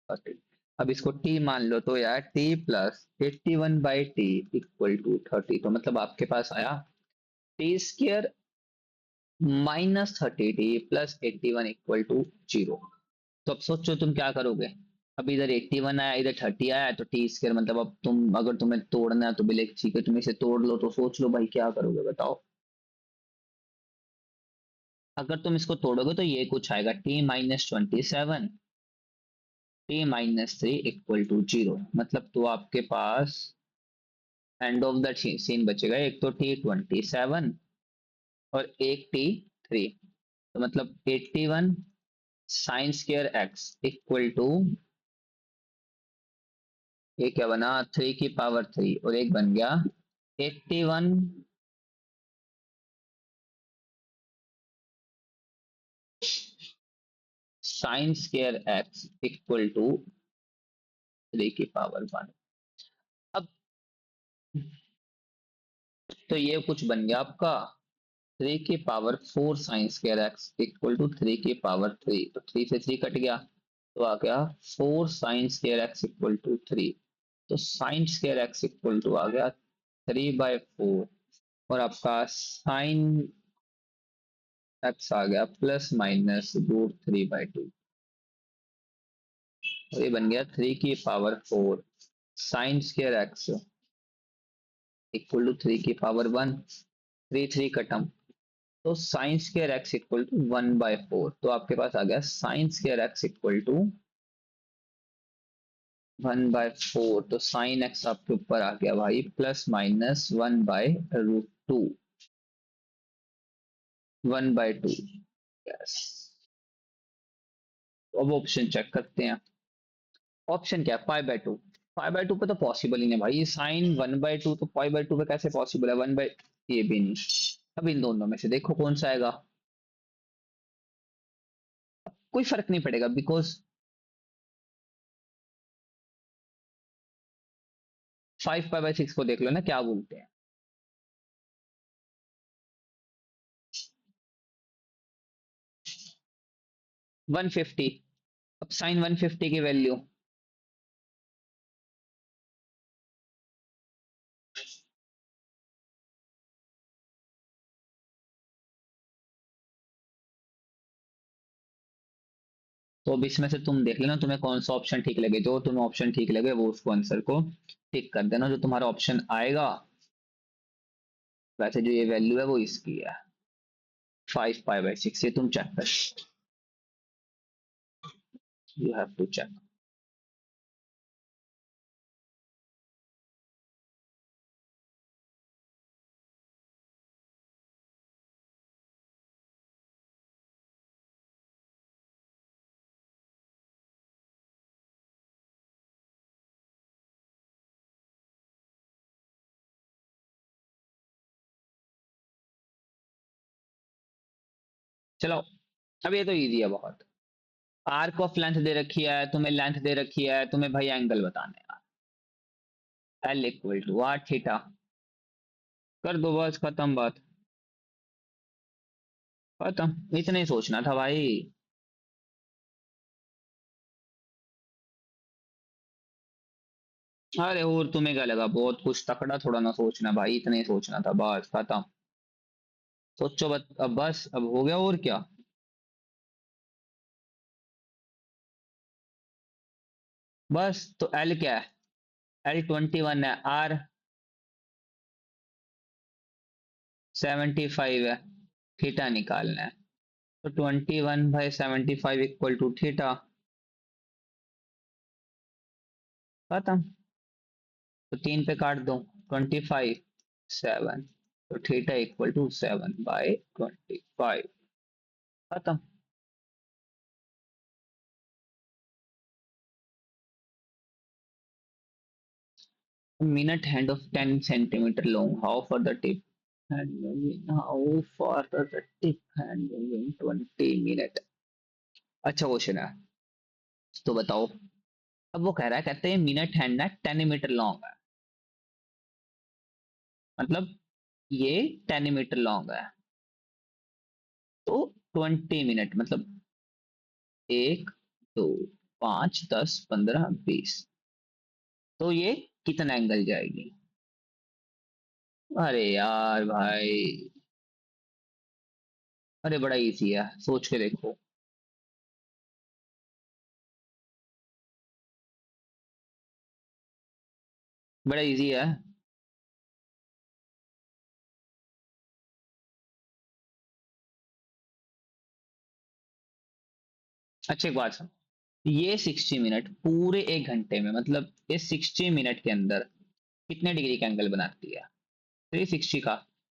30। अब इसको t मान लो, तो यार t plus 81/t equal to 30, तो मतलब आपके पास आया T square -30t plus 81 equal to 0। तो अब सोचो तुम क्या करोगे। अब इधर 81 आया, इधर 30 आया, तो टी स्क्र मतलब अब तुम, अगर तुम्हें तोड़ना है तो बिल्कुल ठीक है, तुम इसे तोड़ लो, तो सोच लो भाई क्या करोगे बताओ। अगर तुम इसको तोड़ोगे तो ये कुछ आएगा t -27 t-3 इक्वल टू 0, मतलब तो आपके पास एंड ऑफ द सीन बचेगा एक तो t27 और एक t3, तो मतलब 81 sine square x equal to, ये क्या बना 3 की पावर 3, और एक बन गया 81 sine square x equal to 3 की पावर 1। अब तो ये कुछ बन गया आपका 3 की power 4 sine square x equal to 3 की पावर 3, तो 3 से 3 कट गया तो आ गया 4 sine square x equal to 3। तो sine square x equal to आ गया 3/4, और आपका साइन एक्स आ गया ±√3/2। तो ये बन गया 3 की power 4 sine square x equal to 3 की पावर 1। 3 3 खत्म, तो sine square x equal to 1/4। तो आपके पास आ गया sine square x equal to 1/4। तो साइन एक्स आपके ऊपर आ गया भाई ±1/√2, 1/2। यस। अब ऑप्शन चेक करते हैं। ऑप्शन क्या है? 5/2। 5/2 पे तो पॉसिबल ही नहीं भाई, साइन 1/2 तो 5/2 पे कैसे पॉसिबल है? ये भी नहीं। अब इन दोनों में से देखो कौन सा आएगा। कोई फर्क नहीं पड़ेगा बिकॉज 5 पाई/6 को देख लो ना क्या बोलते हैं। 150। अब साइन 150 की वैल्यू तो अब इसमें से तुम देख लेना तुम्हें कौन सा ऑप्शन ठीक लगे। जो तुम्हें ऑप्शन ठीक लगे वो उसको आंसर को टिक कर देना। जो तुम्हारा ऑप्शन आएगा वैसे जो ये वैल्यू है वो इसकी है 5 पाई/6। ये तुम चेक कर, यू हैव टू चेक। चलो, अब ये तो इजी है बहुत। आर्क ऑफ लेंथ दे रखी है तुम्हें, लेंथ दे रखी है तुम्हें भाई, एंगल बताने हैं। L equal to R theta. कर दो बस, खत्म बात। खत्म, इतना ही सोचना था भाई। अरे और तुम्हें क्या लगा बहुत कुछ तकड़ा थोड़ा ना सोचना भाई, इतना ही सोचना था बस, खत्म। सोचो अब बस, अब हो गया और क्या। बस तो एल क्या है? L 21 है, आर 75 है, थीटा निकालना है। तो 21/75 इक्वल टू थीटा। खत्म। तो 3 पे काट दो, 25 7। तो थीटा इक्वल टू 7/25। खत्म। Minute hand of 10 centimetre long, how far the tip hand moving, how far the tip hand moving 20 minute. अच्छा क्वेश्चन है, तो बताओ। अब वो कह रहा है, कहते हैं मिनट हैंड ना 10 मीटर लॉन्ग है, मतलब ये 10 मीटर लॉन्ग है। तो 20 मिनट मतलब 1 2 5 10 15 20, तो ये कितना एंगल जाएगी? अरे यार भाई, अरे बड़ा इजी है, सोच के देखो। बड़ा इजी है। अच्छी बात सुन, ये 60 मिनट पूरे 1 घंटे में, मतलब ये 60 मिनट के अंदर कितने डिग्री का एंगल बनाती है? 360 का।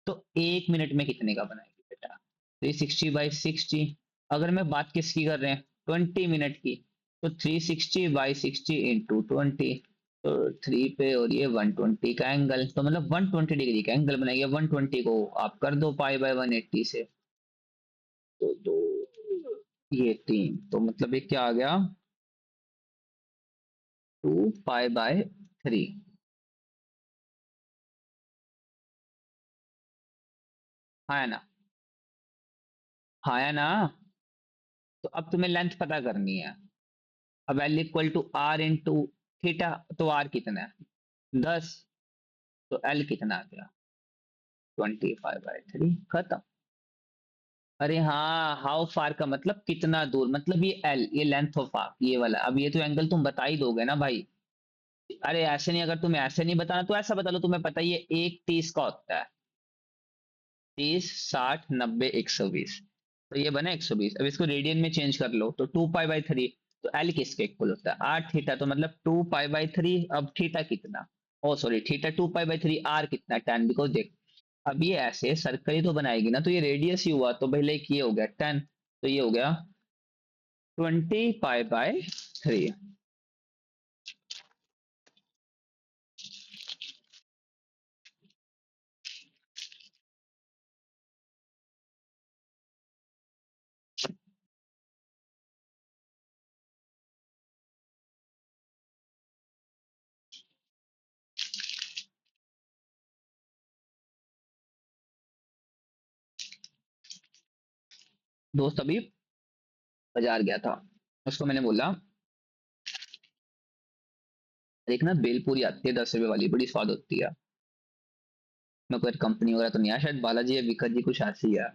तो 1 मिनट में कितने का बनाएगी बेटा? 360/60। अगर मैं बात किसकी कर रहे हैं, 20 मिनट की, तो 360/60 इंटू 20। तो 3 पे और ये 120 का एंगल, तो मतलब 120 डिग्री का एंगल बनाएगी। 120 को आप कर दो पाई/180 से, तो दो, ये 3, तो मतलब ये क्या आ गया? 2 पाई/3। हाँ है ना? हाँ या ना? तो अब तुम्हें लेंथ पता करनी है। अब L equal to R into theta, तो आर कितना है 10, तो एल कितना आ गया 25/3, खत्म। अरे हाँ, हाउ फार का मतलब कितना दूर, मतलब ये एल, ये लेंथ ऑफ आर्क ये वाला। अब ये तो एंगल तुम बता ही दोगे ना भाई। अरे ऐसे नहीं, अगर तुम्हें ऐसे नहीं बताना तो ऐसा बता लो, तुम्हें पता ही है एक 30 का होता है, 30, 60, 90, 120, तो ये बना 120। अब इसको रेडियन में चेंज कर लो तो 2π/3, तो एल किसके इक्वल होता है 8 थीटा, तो मतलब 2π/3। अब थीटा कितना, ओ सॉरी थीटा 2π/3, आर कितना 10, बिकॉज देख अब ये ऐसे सर्कल ही तो बनाएगी ना, तो ये रेडियस ही हुआ, तो भाई लाइक ये हो गया 10, तो ये हो गया 20π/3। दोस्त अभी बाजार गया था, उसको मैंने बोला एक ना बेलपूरी आती है 10 रुपए वाली, बड़ी स्वाद होती है। मैं कोई कंपनी वगैरह तो नहीं है, शायद बालाजी या विकट जी कुछ ऐसी है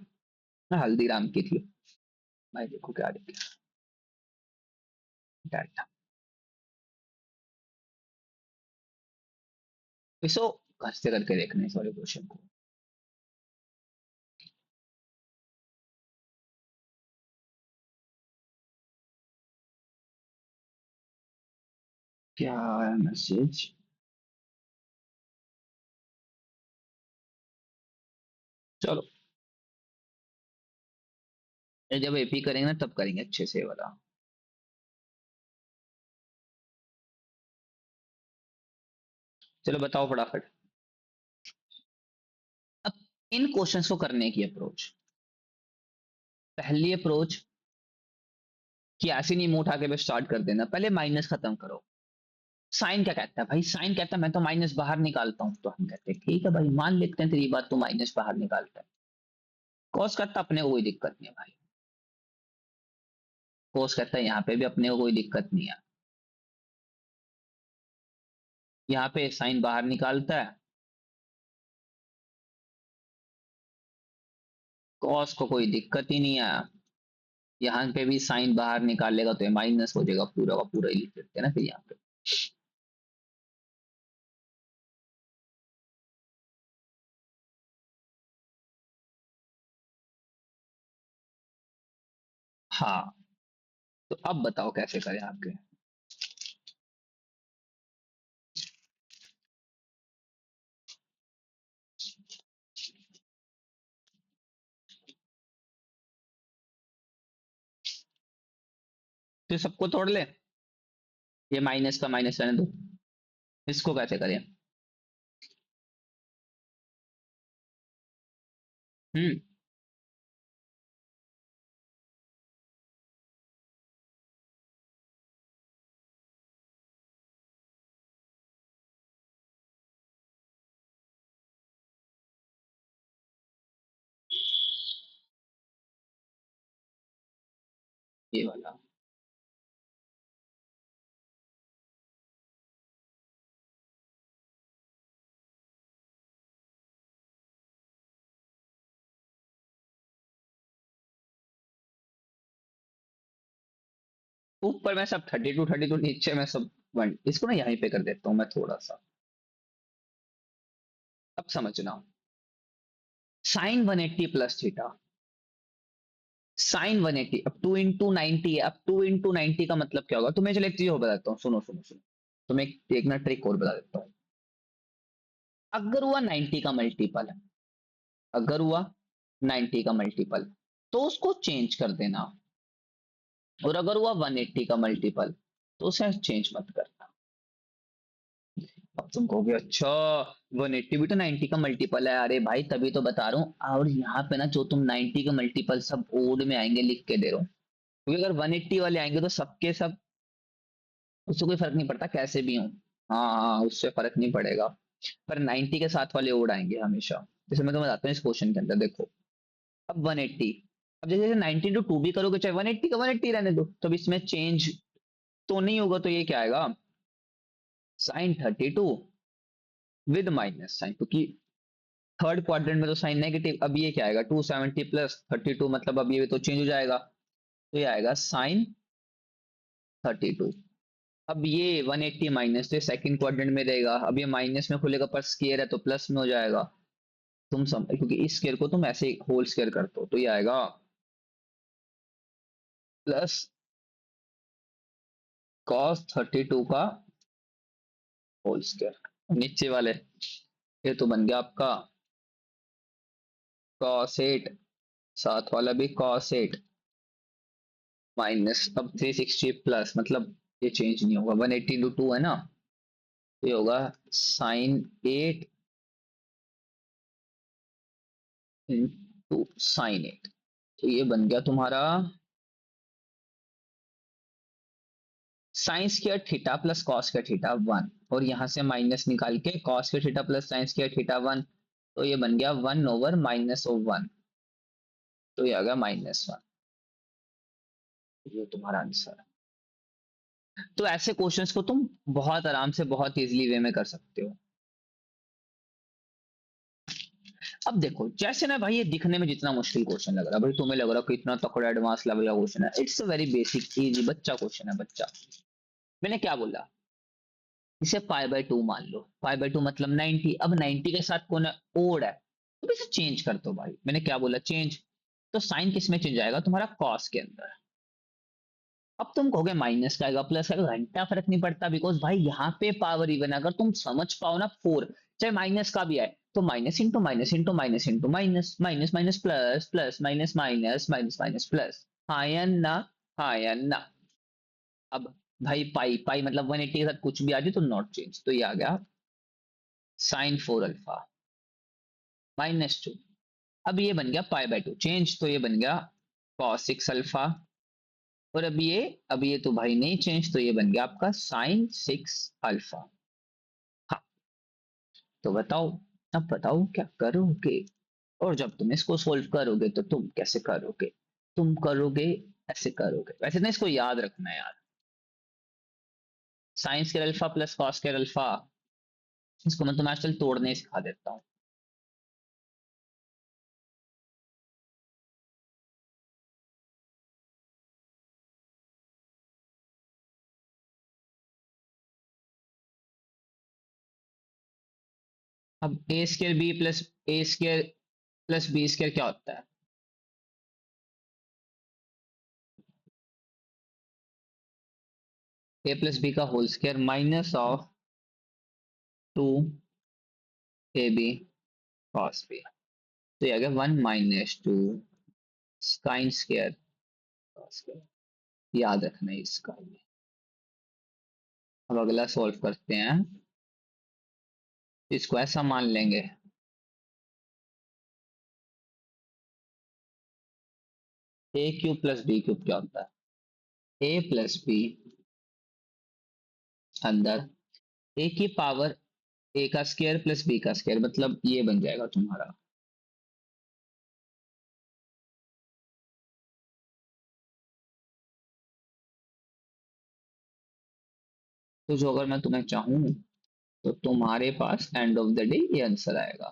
ना, हल्दीराम की थी। भाई देखो क्या दिखा डाटा, इसको घर से करके देखने सॉरी क्वेश्चन को। क्या है मैसेज? चलो, ये जब एपी करेंगे ना तब करेंगे अच्छे से ये वाला। चलो बताओ फटाफट। अब इन क्वेश्चंस को करने की अप्रोच, पहली अप्रोच कि ऐसे नहीं मुंह उठा के बस स्टार्ट कर देना, पहले माइनस खत्म करो। साइन क्या कहता है भाई, साइन कहता है मैं तो माइनस बाहर निकालता हूं, तो हम कहते हैं ठीक है भाई मान लेते हैं तेरी बात, तो माइनस बाहर निकालता है। कॉस कहता है अपने को कोई दिक्कत नहीं है भाई, कॉस कहता है यहाँ पे भी अपने को कोई दिक्कत नहीं है, यहाँ पे साइन बाहर निकालता है, कॉस को कोई दिक्कत ही नहीं है, यहाँ पे भी साइन बाहर निकालेगा तो ये माइनस हो जाएगा, पूरा का पूरा ही लिख देते हैं ना फिर यहाँ पे। हाँ, तो अब बताओ कैसे करें आपके। तो सबको तोड़ ले, ये माइनस का माइनस रहने दो, इसको कैसे करें। हम्म, ये वाला। ऊपर में सब 32 32, नीचे में सब 1, इसको ना यहीं पे कर देता हूँ मैं थोड़ा सा, अब समझना। साइन 180 प्लस थीटा, साइन 180, अब 2 into 90 है, अब 2 into 90 का मतलब क्या होगा, तुम्हें चलो एक चीज और बताता हूँ, सुनो सुनो सुनो, तुम्हें एक ना ट्रिक और बता देता हूँ। अगर हुआ 90 का मल्टीपल, अगर हुआ 90 का मल्टीपल, तो उसको चेंज कर देना, और अगर हुआ 180 का मल्टीपल, तो उसे चेंज मत करना। अब तुम कहोगे अच्छा 180 भी तो 90 का मल्टीपल है, अरे भाई तभी तो बता रहा हूँ, और यहाँ पे ना जो तुम 90 के मल्टीपल सब ओड में आएंगे लिख के दे रहा हूँ, क्योंकि अगर 180 वाले आएंगे तो सबके सब, उससे कोई फर्क नहीं पड़ता कैसे भी हो। हाँ हाँ, उससे फर्क नहीं पड़ेगा, पर 90 के साथ वाले ओड आएंगे हमेशा। जैसे मैं तुम्हें बताता हूँ इस क्वेश्चन के अंदर देखो, अब 180 अब जैसे 90 इंटू टू भी करोगे चाहे 180 का 180 रहने दो, तो अब इसमें चेंज तो नहीं होगा, तो ये क्या आएगा, साइन 32 विद माइनस साइन, क्योंकि थर्ड क्वाड्रेंट में तो साइन नेगेटिव। अब ये क्या आएगा, 270 प्लस 32, मतलब अब ये तो चेंज हो जाएगा, तो ये आएगा साइन 32। अब ये 180 माइनस, तो सेकंड क्वाड्रेंट में रहेगा, अब ये माइनस में खुलेगा पर स्केयर है तो प्लस में हो जाएगा। तुम समझ, क्योंकि इस स्केयर को तुम ऐसे होल स्केयर करते हो, तो ये आएगा प्लस कॉस 32 का होल स्केयर। नीचे वाले ये तो बन गया आपका कॉस 8, साथ वाला भी कॉस 8 माइनस, अब 360 प्लस, मतलब ये चेंज नहीं होगा, 180 इंटू टू है ना, तो ये होगा साइन 8 इंटू साइन 8। तो ये बन गया तुम्हारा sign square theta plus cos square theta 1, और यहां से माइनस निकाल के cos square theta plus sign square theta 1, तो ये बन गया 1 ओवर माइनस ऑफ 1, तो ये आ गया -1। ये तुम्हारा आंसर है। तो ऐसे क्वेश्चंस को तुम बहुत आराम से बहुत इजीली वे में कर सकते हो। अब देखो जैसे ना भाई, ये दिखने में जितना मुश्किल क्वेश्चन लग रहा है, भाई तुम्हें लग रहा है कि इतना तकड़ा एडवांस लेवल का क्वेश्चन है, it's a very basic easy बच्चा क्वेश्चन है, बच्चा। मैंने क्या बोला, इसे पाई बाय टू मान लो, पाई बाय टू मतलब 90, अब 90 के साथ कौन है, ओड है, तो इसे चेंज कर दो भाई, मैंने क्या बोला चेंज, तो साइन किस में चेंज आएगा, तुम्हारा कॉस के अंदर। अब तुम कहोगे माइनस का आएगा प्लस का आएगा, घंटा फर्क नहीं पड़ता, बिकॉज भाई यहाँ पे पावर इवन है, अगर तुम समझ पाओ ना, फोर चाहे माइनस का भी आए, तो minus into minus into minus into minus, minus minus plus, plus minus minus, minus minus plus, हाँ या ना, हाँ या ना। अब भाई पाई पाई मतलब 180 के साथ कुछ भी आ जाए तो नॉट चेंज, तो ये आ गया साइन 4 अल्फा -2। अब ये बन गया पाई बाय टू चेंज, तो ये बन गया कॉस 6 अल्फा, और अब ये तो भाई नहीं चेंज, तो ये बन गया आपका साइन 6 अल्फा। हाँ, तो बताओ, अब बताओ क्या करोगे, और जब तुम इसको सोल्व करोगे तो तुम कैसे करोगे, तुम करोगे ऐसे करोगे, वैसे ना इसको याद रखना है यार, sign square alpha plus cos square alpha, इसको मैं तुम्हें आजकल तोड़ने ही सिखा देता हूँ। अब A square B plus A square plus B square क्या होता है, ए प्लस बी का whole square minus of 2 A B cos B, तो ये आ गया 1 - 2 साइन स्क्वायर कॉस स्क्वायर, याद रखना है इसका। अब अगला सॉल्व करते हैं, इसको ऐसा मान लेंगे, ए क्यूब प्लस बी क्यूब क्या होता है, ए प्लस बी अंदर ए की पावर ए का स्क्वायर प्लस बी का स्क्वायर, मतलब ये बन जाएगा तुम्हारा, तो जो अगर मैं तुम्हें चाहूँ तो तुम्हारे पास एंड ऑफ द डे ये आंसर आएगा।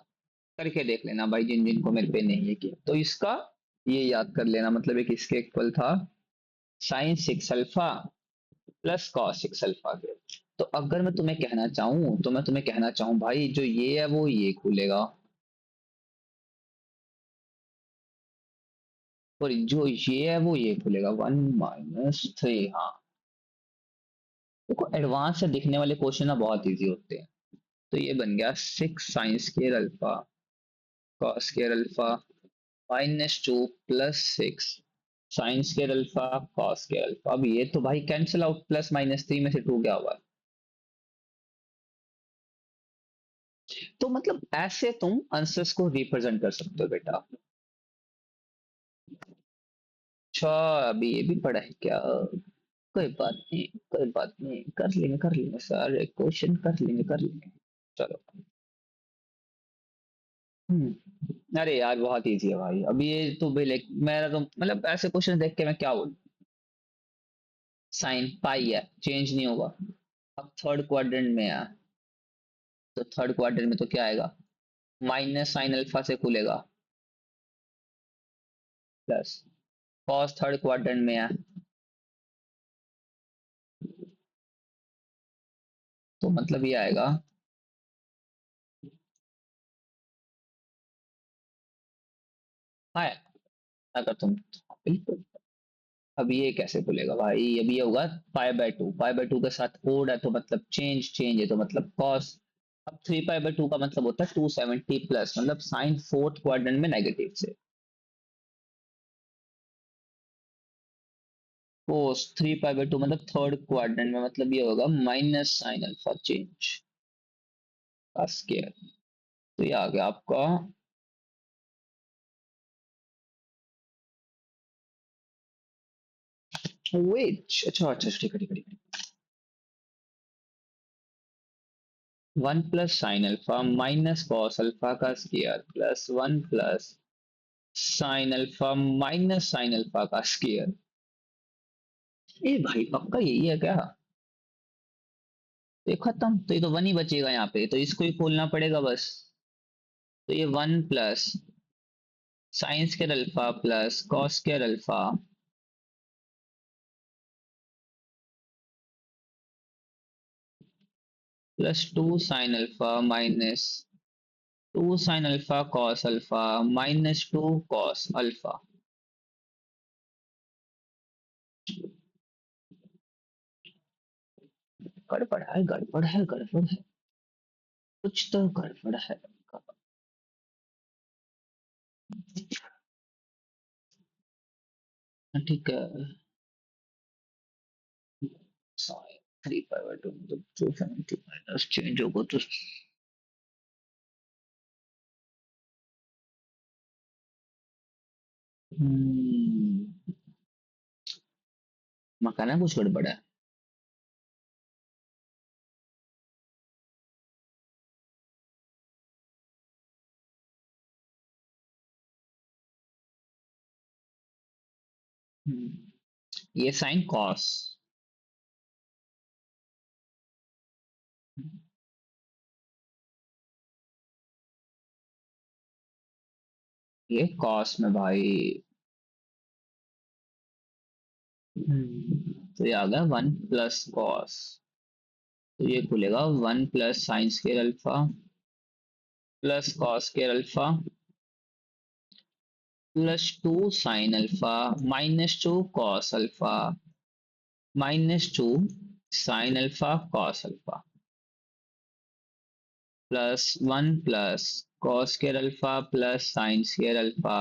करके देख लेना भाई, जिन जिन को मेरे पे नहीं है किया, तो इसका ये याद कर लेना, मतलब एक इसके इक्वल था sine 6 alpha plus cos 6 alpha के। तो अगर मैं तुम्हें कहना चाहूँ, तो मैं तुम्हें कहना चाहूँ भाई, जो ये है वो ये खुलेगा, और जो ये है वो ये खुलेगा, 1 - 3। हाँ, देखो एडवांस से दिखने वाले क्वेश्चन ना बहुत इजी होते हैं। तो ये बन गया 6 sin² alpha cos square alpha -2 plus 6 sin² alpha cos square alpha. अब ये तो भाई कैंसिल आउट, प्लस -3 में से 2 क्या हुआ, तो मतलब ऐसे तुम आंसर्स को रिप्रेजेंट कर सकते हो बेटा। अच्छा, अभी ये भी पढ़ा है क्या, कोई बात नहीं, कोई बात नहीं, कर लेंगे सर, एक क्वेश्चन कर लेंगे, कर लेंगे। चलो। हम्म अरे यार बहुत इजी है भाई, अभी ये तो भाई लाइक मेरा तो मतलब ऐसे क्वेश्चन देख के मैं क्या बोलूं। साइन पाई है, चेंज नहीं होगा। अब थर्ड क्वाड्रेंट में है, तो थर्ड क्वाड्रेंट में तो क्या आएगा, माइनस साइन अल्फा से खुलेगा, प्लस कॉस थर्ड क्वाड्रेंट में है, तो मतलब ये आएगा। हाँ, अगर तुम बिल्कुल। अब ये कैसे खुलेगा भाई, अब ये होगा पाई बाय टू के साथ कोड है तो मतलब चेंज है तो मतलब कॉस। अब 3 पाई बाय 2 का मतलब होता है 270 प्लस, मतलब साइन फोर्थ क्वाड्रेंट में नेगेटिव से, कोस 3 पाई बाय 2 मतलब थर्ड क्वाड्रेंट में, मतलब ये होगा माइनस साइन अल्फा चेंज का स्केयर। तो ये आ गया आपका वेज। अच्छा अच्छा, ठीक है। 1 plus sine alpha minus cos alpha का square plus 1 plus sine alpha minus sine alpha का स्केयर। ए भाई पक्का यही है क्या? तो ये खत्म, तो ये तो वन ही बचेगा यहाँ पे, तो इसको ही खोलना पड़ेगा बस। तो ये 1 plus sine square alpha plus cos square alpha plus 2 sign alpha minus 2 sine alpha cos alpha minus 2 cos alpha. गड़बड़ है, कुछ तो गड़बड़ है। ठीक है, साइन 3 पाई बाय 2 मतलब 270 माइनस चेंज होगा तो हम्म, मकाना कुछ गड़बड़ है। ये साइन कॉस, ये कॉस में भाई। तो ये आ गया 1 प्लस कॉस, तो ये खुलेगा 1 plus sine square alpha plus cos square alpha plus 2 sign alpha minus 2 cos alpha minus 2 sine alpha cos alpha plus 1 plus cos square alpha plus sine square alpha.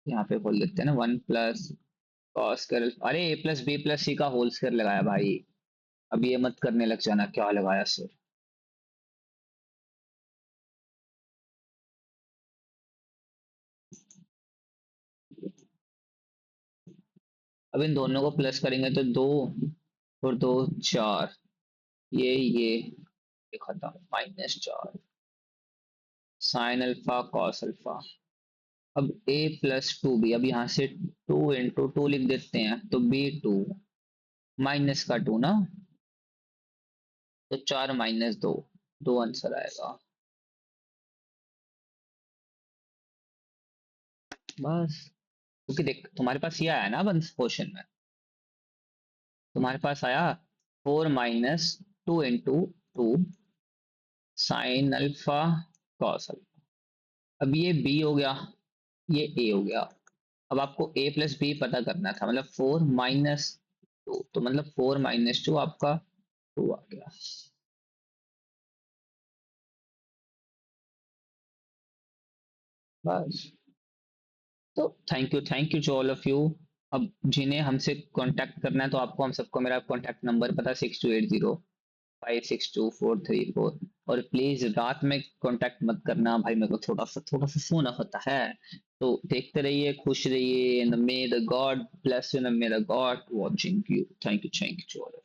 यहाँ पे बोल देते हैं ना 1 प्लस कॉस स्केयर अल्फा, अरे ए plus B plus सी का whole square लगाया भाई। अब ये मत करने लग जाना क्या लगाया सर। अब इन दोनों को प्लस करेंगे तो 2 और 2 4, ये खत्म, -4 साइन अल्फा कॉस अल्फा। अब a+2 भी, अब यहाँ से 2 × 2 लिख देते हैं तो b2 माइनस का 2 ना, तो 4 - 2, 2 आंसर आएगा बस। क्योंकि देख तुम्हारे पास ये आया ना बंस क्वेश्चन में, तुम्हारे पास आया 4 - 2 × 2 साइन अल्फा कॉस अल्फा। अब ये b हो गया, ये a हो गया। अब आपको a प्लस बी पता करना था, मतलब 4 - 2, तो मतलब 4 - 2 आपका 2 आ गया। बस। तो thank you to all of you. अब जिन्हें हमसे कांटेक्ट करना है तो आपको हम सबको मेरा कांटेक्ट नंबर पता है, 6280562434। और प्लीज रात में कांटेक्ट मत करना भाई, मेरे को थोड़ा सा सोना होता है। तो देखते रहिए, खुश रहिए, and may the God bless you and may the God watching you. Thank you, thank you.